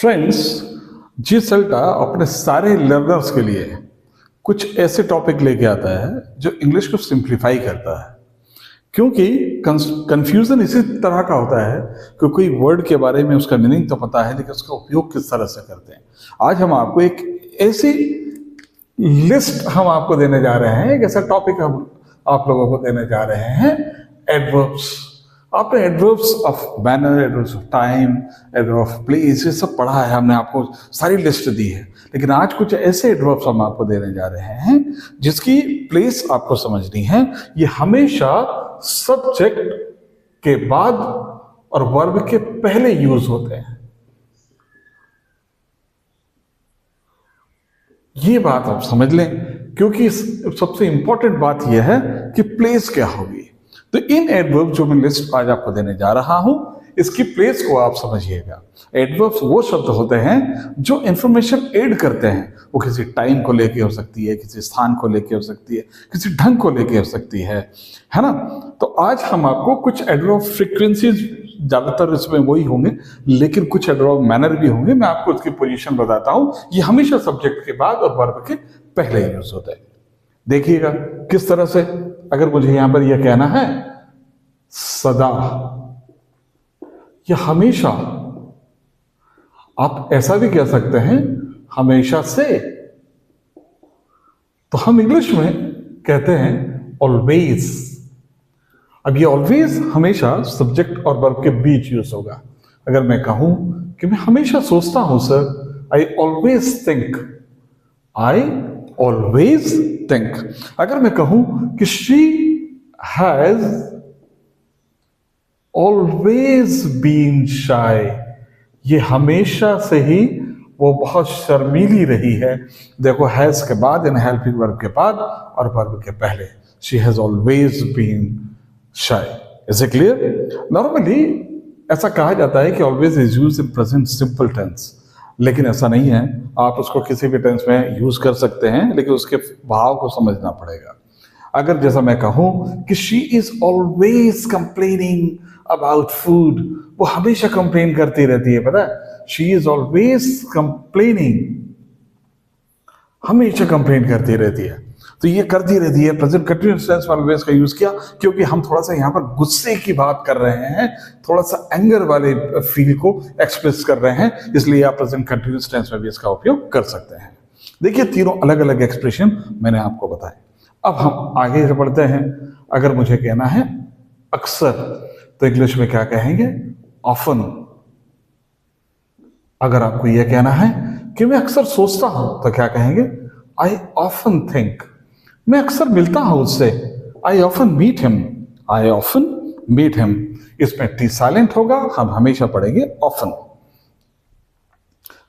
Friends, जी सल्टा अपने सारे learners के लिए कुछ ऐसे टॉपिक लेके आता है जो इंग्लिश को सिंप्लीफाई करता है। क्योंकि कंफ्यूजन इसी तरह का होता है कि कोई वर्ड के बारे में उसका मीनिंग तो पता है लेकिन उसका उपयोग किस तरह से करते हैं। आज हम आपको एक ऐसी लिस्ट हम आपको देने जा रहे हैं, एक ऐसा टॉपिक हम आप लोगों को देने जा रहे हैं, एडवर्ब्स। आपने adverbs of manner, adverbs of time, adverb of place, ये सब पढ़ा है, हमने आपको सारी लिस्ट दी है। लेकिन आज कुछ ऐसे एडवर्ब्स हम आपको देने जा रहे हैं जिसकी प्लेस आपको समझनी है। ये हमेशा सब्जेक्ट के बाद और वर्ब के पहले यूज होते हैं। ये बात आप समझ लें, क्योंकि सबसे इंपॉर्टेंट बात यह है कि प्लेस क्या होगी। तो इन एडवर्ब जो मैं लिस्ट आज आपको देने जा रहा हूं, इसकी प्लेस को आप समझिएगा। एडवर्ब्स वो शब्द होते हैं जो इंफॉर्मेशन ऐड करते हैं। वो किसी टाइम को लेके हो सकती है, किसी स्थान को लेके हो सकती है, किसी ढंग को लेके हो सकती है ना। तो आज हम आपको कुछ एडवर्ब फ्रीक्वेंसीज, ज्यादातर इसमें वही होंगे, लेकिन कुछ एडवर्ब मैनर भी होंगे। मैं आपको उसकी पोजीशन बताता हूं। ये हमेशा सब्जेक्ट के बाद और वर्ब के पहले यूज होता है। देखिएगा किस तरह से। अगर मुझे यहां पर यह कहना है सदा या हमेशा, आप ऐसा भी कह सकते हैं हमेशा से। तो हम इंग्लिश में कहते हैं ऑलवेज। अब ये ऑलवेज हमेशा सब्जेक्ट और वर्ब के बीच यूज होगा। अगर मैं कहूं कि मैं हमेशा सोचता हूं sir, I always think, I always think. अगर मैं कहूं कि शी हैज ऑलवेज बीन शाय, ये हमेशा से ही वो बहुत शर्मीली रही है। देखो, हैज के बाद इन हेल्पिंग वर्ब के बाद और वर्ब के पहले, she has always been shy. Is it clear? Normally ऐसा कहा जाता है कि always is used in present simple tense, लेकिन ऐसा नहीं है। आप उसको किसी भी टेंस में यूज कर सकते हैं, लेकिन उसके भाव को समझना पड़ेगा। अगर जैसा मैं कहूं कि she is always complaining about food, वो हमेशा कंप्लेन करती रहती है, पता है। शी इज ऑलवेज कंप्लेनिंग, हमेशा कंप्लेन करती रहती है। तो ये करती रहती है, प्रेजेंट कंटिन्यूअस टेंस में ऑलवेज का यूज किया, क्योंकि हम थोड़ा सा यहाँ पर गुस्से की बात कर रहे हैं, थोड़ा सा एंगर वाले फील को एक्सप्रेस कर रहे हैं, इसलिए आप प्रेजेंट कंटिन्यूअस टेंस में भी इसका उपयोग कर सकते हैं। देखिए, तीनों अलग अलग एक्सप्रेशन मैंने आपको बताए। अब हम आगे बढ़ते हैं। अगर मुझे कहना है अक्सर, तो इंग्लिश में क्या कहेंगे? ऑफन। अगर आपको यह कहना है कि मैं अक्सर सोचता हूं, तो क्या कहेंगे? I often think. मैं अक्सर मिलता हूं उससे, I often meet him, I often meet him. इसमें टी साइलेंट होगा, हम हमेशा पढ़ेंगे ऑफन।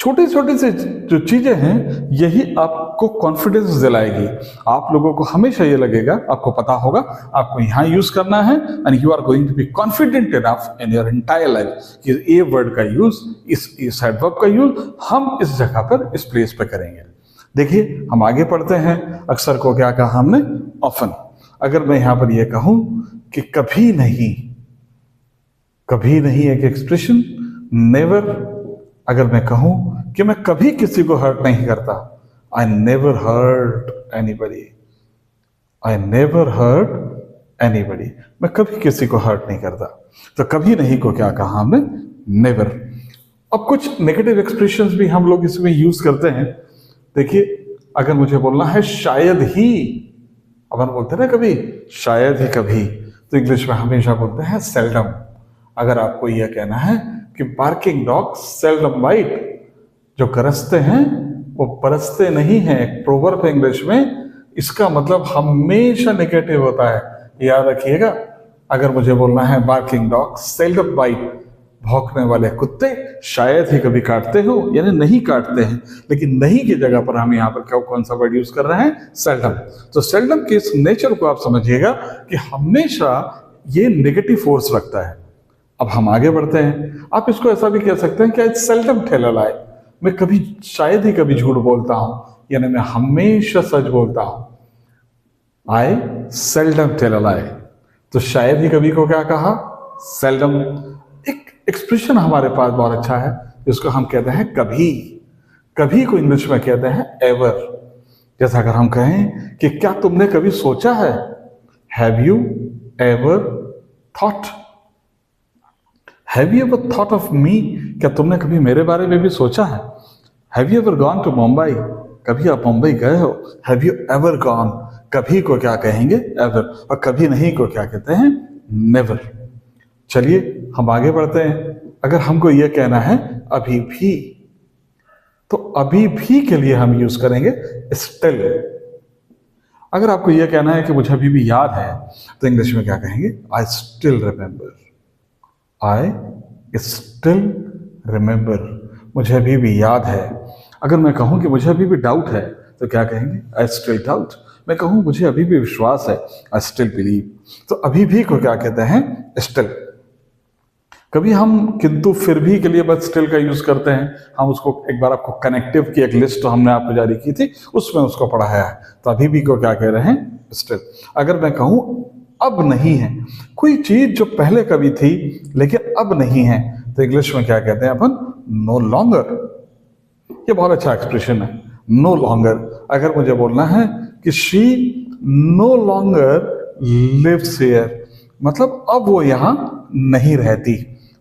छोटी छोटी सी जो चीजें हैं, यही आपको कॉन्फिडेंस दिलाएगी। आप लोगों को हमेशा ये लगेगा, आपको पता होगा आपको यहां यूज करना है, and you are going to be confident enough in your entire life कि ये वर्ड का यूज, इस एडवर्ब का यूज हम इस जगह पर, इस प्लेस पर करेंगे। देखिए, हम आगे पढ़ते हैं। अक्सर को क्या कहा हमने? ऑफन। अगर मैं यहां पर यह कहूं कि कभी नहीं, कभी नहीं एक एक्सप्रेशन, नेवर। अगर मैं कहूं कि मैं कभी किसी को हर्ट नहीं करता, I never hurt anybody, I never hurt anybody. मैं कभी किसी को हर्ट नहीं करता। तो कभी नहीं को क्या कहा हमने? नेवर। अब कुछ नेगेटिव एक्सप्रेशंस भी हम लोग इसमें यूज करते हैं। देखिए, अगर मुझे बोलना है शायद ही, अपन बोलते हैं ना कभी, शायद ही कभी, तो इंग्लिश में हमेशा बोलते हैं सेल्डम। अगर आपको यह कहना है कि बार्किंग डॉग सेल्डम बाइट, जो गरजते हैं वो बरसते नहीं हैं, एक प्रोवर्ब है इंग्लिश में, इसका मतलब हमेशा नेगेटिव होता है। याद रखिएगा। अगर मुझे बोलना है बार्किंग डॉग सेल्डम बाइट, भौंकने वाले कुत्ते शायद ही कभी काटते हो, यानी नहीं काटते हैं। लेकिन नहीं की जगह पर हम यहाँ पर कौन सा वर्ड यूज कर रहे हैं? सेल्डम। तो सेल्डम के इस नेचर को आप समझिएगा कि हमेशा ये नेगेटिव फोर्स रखता है। अब हम आगे बढ़ते हैं। आप इसको ऐसा भी कह सकते हैं कि आई सेल्डम टेल अ लाई, मैं कभी, शायद ही कभी झूठ बोलता हूं, यानी मैं हमेशा सच बोलता हूं। आई सेल्डम टेल अ लाई। तो शायद ही कभी को क्या कहा? सेल्डम। एक एक्सप्रेशन हमारे पास बहुत अच्छा है, इसको हम कहते हैं कभी। कभी को इंग्लिश में कहते हैं एवर। जैसा अगर हम कहें कि क्या तुमने कभी सोचा है, have you ever thought, have you ever thought of me, क्या तुमने कभी मेरे बारे में भी सोचा है। Have you ever gone to Mumbai, कभी आप मुंबई गए हो। हैव यू एवर गॉन, कभी को क्या कहेंगे, एवर, और कभी नहीं को क्या कहते हैं, नेवर। चलिए हम आगे बढ़ते हैं। अगर हमको यह कहना है अभी भी, तो अभी भी के लिए हम यूज करेंगे स्टिल। अगर आपको यह कहना है कि मुझे अभी भी याद है, तो इंग्लिश में क्या कहेंगे, I still remember, I still remember, मुझे अभी भी याद है। अगर मैं कहूं कि मुझे अभी भी डाउट है, तो क्या कहेंगे, आई स्टिल डाउट। मैं कहूं मुझे अभी भी विश्वास है, आई स्टिल बिलीव। तो अभी भी को क्या कहते हैं, स्टिल। कभी हम किंतु फिर भी के लिए बस स्टिल का यूज करते हैं। हम उसको एक बार आपको कनेक्टिव की एक लिस्ट हमने आपको जारी की थी, उसमें उसको पढ़ाया है। तो अभी भी को क्या कह रहे हैं, स्टिल। अगर मैं कहूं अब नहीं है, कोई चीज जो पहले कभी थी लेकिन अब नहीं है, तो इंग्लिश में क्या कहते हैं अपन, नो लॉन्गर। ये बहुत अच्छा एक्सप्रेशन है, नो लॉन्गर। अगर मुझे बोलना है कि she no longer lives here, मतलब अब वो यहां नहीं रहती,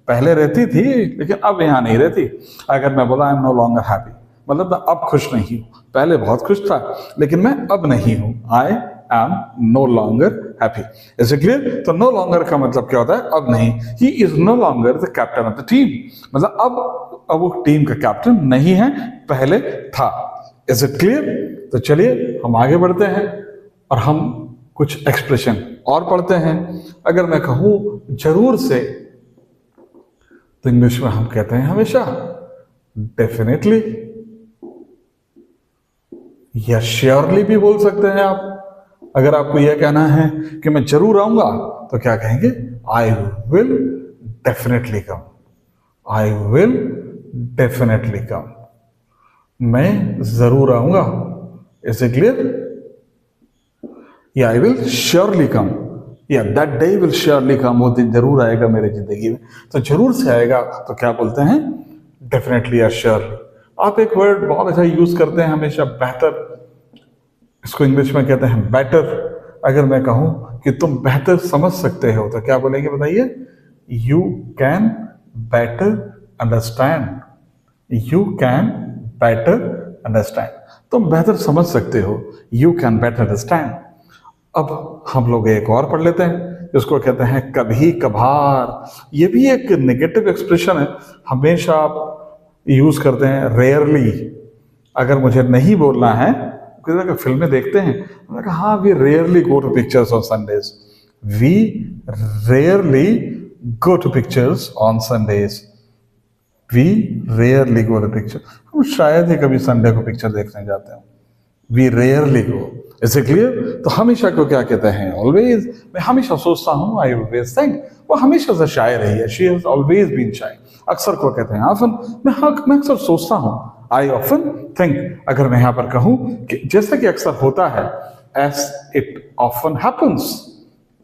पहले रहती थी लेकिन अब यहां नहीं रहती। अगर मैं बोला I am no longer happy, मतलब मैं अब खुश नहीं हूं, पहले बहुत खुश था लेकिन मैं अब नहीं हूं, I am no longer happy. Is it clear. तो नो लॉन्गर का मतलब क्या होता है, अब नहीं। He is no longer the captain of the team, मतलब अब वो टीम का कैप्टन नहीं है, पहले था। Is it clear. तो चलिए हम आगे बढ़ते हैं और हम कुछ एक्सप्रेशन और पढ़ते हैं। अगर मैं कहूं जरूर से, तो इंग्लिश में हम कहते हैं हमेशा डेफिनेटली, या श्योरली भी बोल सकते हैं आप। अगर आपको यह कहना है कि मैं जरूर आऊंगा, तो क्या कहेंगे, I will definitely come, I will definitely come, मैं जरूर आऊंगा। Is it clear. या आई विल श्योरली कम, या दैट डे विल श्योरली कम, वो दिन जरूर आएगा मेरी जिंदगी में। तो जरूर से आएगा तो क्या बोलते हैं, डेफिनेटली या श्योरली। आप एक वर्ड बहुत अच्छा यूज करते हैं हमेशा, बेहतर। इसको इंग्लिश में कहते हैं बेटर। अगर मैं कहूं कि तुम बेहतर समझ सकते हो, तो क्या बोलेंगे बताइए, you can better understand, you can better understand, तुम बेहतर समझ सकते हो, यू कैन बेटर अंडरस्टैंड। अब हम लोग एक और पढ़ लेते हैं, इसको कहते हैं कभी कभार। ये भी एक नेगेटिव एक्सप्रेशन है, हमेशा आप यूज करते हैं रेयरली। अगर मुझे नहीं बोलना है, किसी फिल्में देखते हैं, मैंने कहा हाँ, we rarely go to pictures on Sundays, we rarely go to pictures on Sundays, we rarely go to picture, हम शायद ही कभी संडे को पिक्चर देखने जाते हैं, we rarely go. Is it clear. तो हमेशा को क्या कहते हैं, ऑलवेज। मैं हमेशा सोचता हूँ, आई ऑलवेज थिंक, वो हमेशा से शायर रही है, शी हैज ऑलवेज बीन शाय। अक्सर को कहते हैं ऑफन, मैं अक्सर सोचता हूँ, आई ऑफन थिंक। अगर मैं यहाँ पर कहूँ कि जैसा कि अक्सर होता है, as it often happens,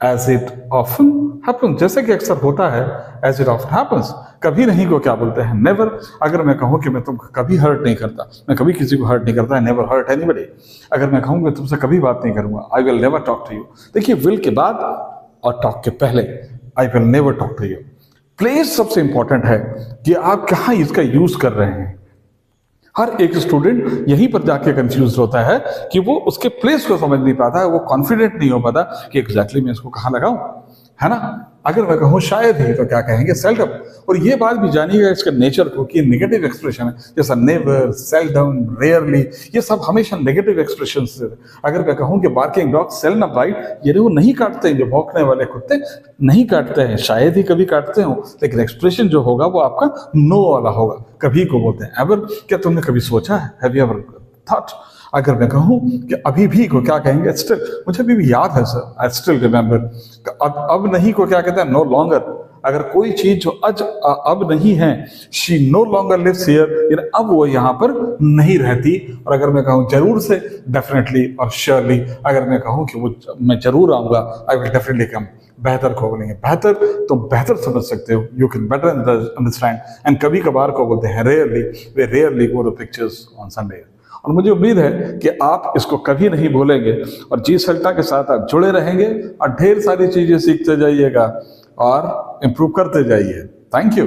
as it often happens, जैसे कि अक्सर होता है, एज इट ऑफन हैपन्स। कभी नहीं को क्या बोलते हैं, नेवर। अगर मैं कहूं कि मैं तुमको कभी हर्ट नहीं करता, मैं कभी किसी को हर्ट नहीं करता, नेवर हर्ट एनीबॉडी। अगर मैं कहूं कि तुमसे कभी बात नहीं करूंगा, I will never talk to you. देखिए, विल के बाद और टॉक के पहले I will never talk to you. Place सबसे इंपॉर्टेंट है कि आप कहाँ इसका यूज कर रहे हैं। हर एक स्टूडेंट यहीं पर जाके कंफ्यूज होता है कि वो उसके प्लेस को समझ नहीं पाता है, वो कॉन्फिडेंट नहीं हो पाता कि एग्जैक्टली मैं इसको कहाँ लगाऊं, है ना। अगर मैं कहूँ शायद ही, तो क्या कहेंगे, सेल्डम। और ये बात भी जानिएगा इसके नेचर को कि नेगेटिव एक्सप्रेशन है, जैसा नेवर, सेल्डम, रेयरली, ये सब हमेशा नेगेटिव एक्सप्रेशन है। अगर मैं कहूँ कि बार्किंग डॉग सेल न बाइट, ये वो नहीं काटते हैं, जो भौंकने वाले कुत्ते नहीं काटते हैं, शायद ही कभी काटते हो, लेकिन एक्सप्रेशन जो होगा वो आपका नो वाला होगा। कभी को बोलते हैं एवर। क्या तुमने कभी सोचा है, हैव यू एवर थॉट। अगर मैं कहूं कि अभी भी को क्या कहेंगे, स्टिल, मुझे अभी भी याद है सर, आई स्टिल रिमेंबर। अब नहीं को क्या कहते हैं, नो लॉन्गर। अगर कोई चीज जो अब नहीं है, she no longer lives here, अब वो यहाँ पर नहीं रहती। और अगर मैं कहूँ जरूर से, डेफिनेटली और श्योरली, अगर मैं कहूँ कि वो मैं जरूर आऊंगा, आई विल डेफिनेटली कम। बेहतर को बोलेंगे बेहतर, तो बेहतर समझ सकते हो, you can better understand. And कभी कभार को बोलते हैं rarely, we rarely go to pictures on Sunday. और मुझे उम्मीद है कि आप इसको कभी नहीं भूलेंगे और जी सल्टा के साथ आप जुड़े रहेंगे और ढेर सारी चीजें सीखते जाइएगा और इम्प्रूव करते जाइए। Thank you.